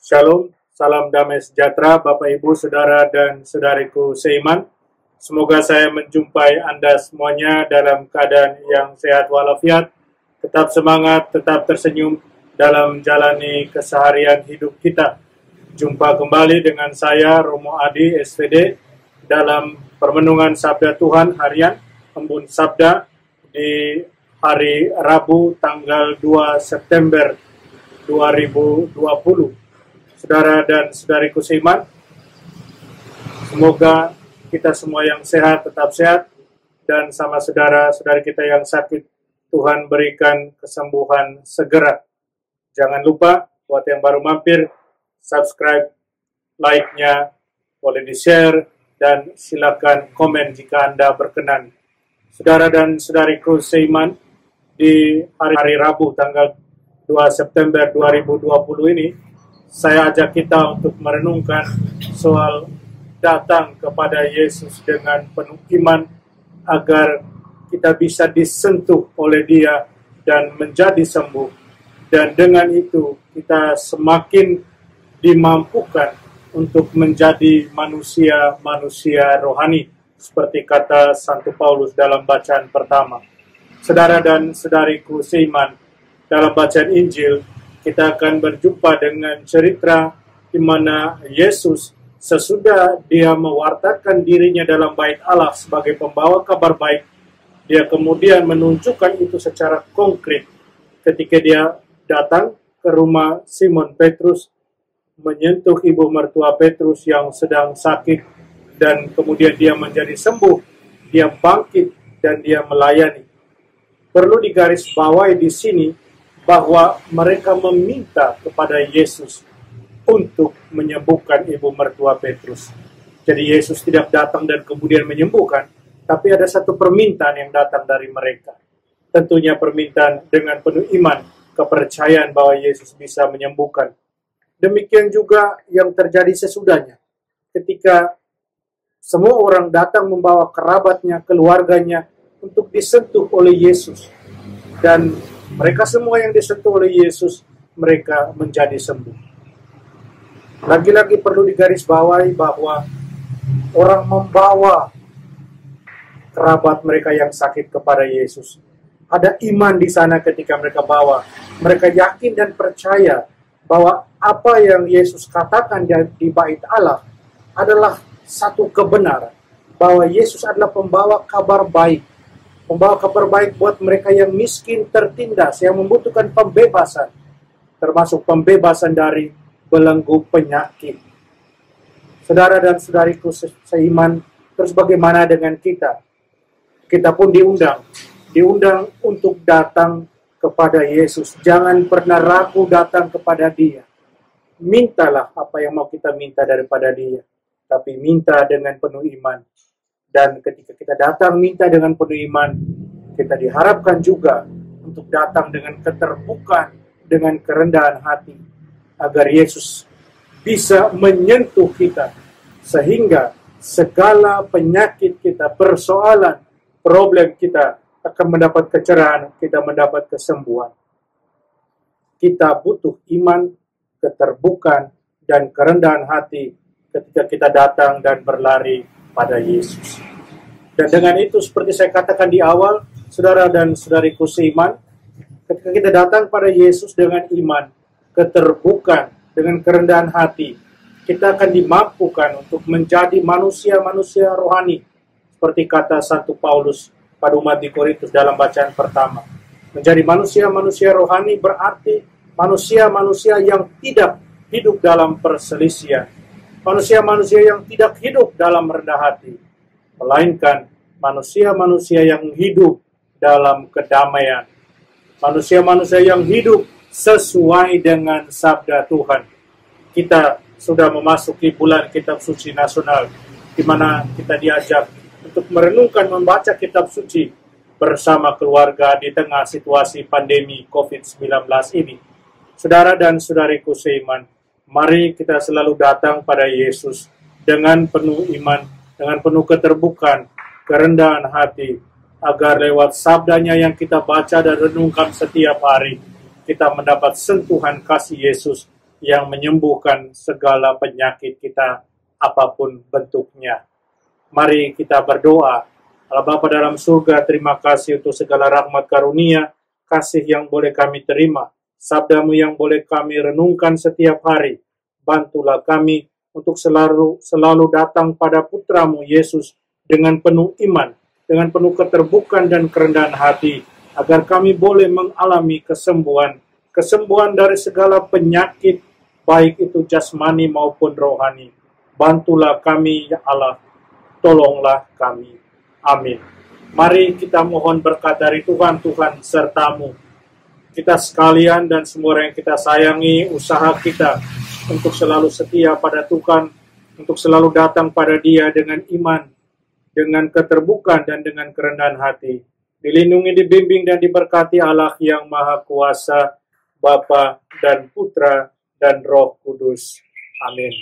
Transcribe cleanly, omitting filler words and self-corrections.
Shalom, salam damai sejahtera Bapak Ibu, Saudara dan Saudariku seiman. Semoga saya menjumpai Anda semuanya dalam keadaan yang sehat walafiat, tetap semangat, tetap tersenyum dalam menjalani keseharian hidup kita. Jumpa kembali dengan saya, Romo Adi, SVD, dalam Permenungan Sabda Tuhan harian, Embun Sabda, di hari Rabu tanggal 2 September 2020. Saudara dan saudariku seiman, semoga kita semua yang sehat tetap sehat, dan sama saudara-saudari kita yang sakit, Tuhan berikan kesembuhan segera. Jangan lupa, buat yang baru mampir, subscribe, like-nya boleh di-share, dan silakan komen jika Anda berkenan. Saudara dan saudariku seiman, di hari Rabu tanggal 2 September 2020 ini, saya ajak kita untuk merenungkan soal datang kepada Yesus dengan penuh iman agar kita bisa disentuh oleh Dia dan menjadi sembuh. Dan dengan itu kita semakin dimampukan untuk menjadi manusia-manusia rohani, seperti kata Santo Paulus dalam bacaan pertama. Saudara dan saudariku seiman, dalam bacaan Injil kita akan berjumpa dengan cerita di mana Yesus sesudah Dia mewartakan dirinya dalam bait Allah sebagai pembawa kabar baik, Dia kemudian menunjukkan itu secara konkret ketika Dia datang ke rumah Simon Petrus, menyentuh ibu mertua Petrus yang sedang sakit, dan kemudian dia menjadi sembuh, dia bangkit, dan dia melayani. Perlu digarisbawahi di sini bahwa mereka meminta kepada Yesus untuk menyembuhkan ibu mertua Petrus. Jadi Yesus tidak datang dan kemudian menyembuhkan, tapi ada satu permintaan yang datang dari mereka. Tentunya permintaan dengan penuh iman, kepercayaan bahwa Yesus bisa menyembuhkan. Demikian juga yang terjadi sesudahnya. Ketika semua orang datang membawa kerabatnya, keluarganya, untuk disentuh oleh Yesus. Dan mereka semua yang disentuh oleh Yesus, mereka menjadi sembuh. Lagi-lagi perlu digarisbawahi bahwa orang membawa kerabat mereka yang sakit kepada Yesus. Ada iman di sana ketika mereka bawa. Mereka yakin dan percaya bahwa apa yang Yesus katakan di bait Allah adalah satu kebenaran. Bahwa Yesus adalah pembawa kabar baik. Membawa kabar baik buat mereka yang miskin, tertindas, yang membutuhkan pembebasan, termasuk pembebasan dari belenggu penyakit. Saudara dan saudariku seiman, terus bagaimana dengan kita? Kita pun diundang untuk datang kepada Yesus. Jangan pernah ragu datang kepada Dia. Mintalah apa yang mau kita minta daripada Dia, tapi minta dengan penuh iman. Dan ketika kita datang minta dengan penuh iman, kita diharapkan juga untuk datang dengan keterbukaan, dengan kerendahan hati, agar Yesus bisa menyentuh kita, sehingga segala penyakit kita, persoalan, problem kita akan mendapat kecerahan, kita mendapat kesembuhan. Kita butuh iman, keterbukaan, dan kerendahan hati ketika kita datang dan berlari pada Yesus. Dan dengan itu, seperti saya katakan di awal, saudara dan saudariku seiman, ketika kita datang pada Yesus dengan iman, keterbukaan, dengan kerendahan hati, kita akan dimampukan untuk menjadi manusia-manusia rohani, seperti kata Santo Paulus pada umat di Korintus dalam bacaan pertama. Menjadi manusia-manusia rohani berarti manusia-manusia yang tidak hidup dalam perselisihan, manusia-manusia yang tidak hidup dalam rendah hati, melainkan manusia-manusia yang hidup dalam kedamaian, manusia-manusia yang hidup sesuai dengan sabda Tuhan. Kita sudah memasuki bulan Kitab Suci Nasional, di mana kita diajak untuk merenungkan membaca Kitab Suci bersama keluarga di tengah situasi pandemi COVID-19 ini. Saudara dan saudariku seiman, mari kita selalu datang pada Yesus dengan penuh iman, dengan penuh keterbukaan, kerendahan hati, agar lewat sabdanya yang kita baca dan renungkan setiap hari, kita mendapat sentuhan kasih Yesus yang menyembuhkan segala penyakit kita, apapun bentuknya. Mari kita berdoa. Allah Bapa dalam surga, terima kasih untuk segala rahmat karunia, kasih yang boleh kami terima, sabda-Mu yang boleh kami renungkan setiap hari. Bantulah kami untuk selalu datang pada Putra-Mu Yesus dengan penuh iman, dengan penuh keterbukaan dan kerendahan hati, agar kami boleh mengalami kesembuhan dari segala penyakit, baik itu jasmani maupun rohani. Bantulah kami, ya Allah, tolonglah kami. Amin. Mari kita mohon berkat dari Tuhan, Tuhan serta-Mu. Kita sekalian dan semua orang yang kita sayangi, usaha kita untuk selalu setia pada Tuhan, untuk selalu datang pada Dia dengan iman, dengan keterbukaan dan dengan kerendahan hati. Dilindungi, dibimbing, dan diberkati Allah yang Maha Kuasa, Bapa dan Putra dan Roh Kudus. Amin.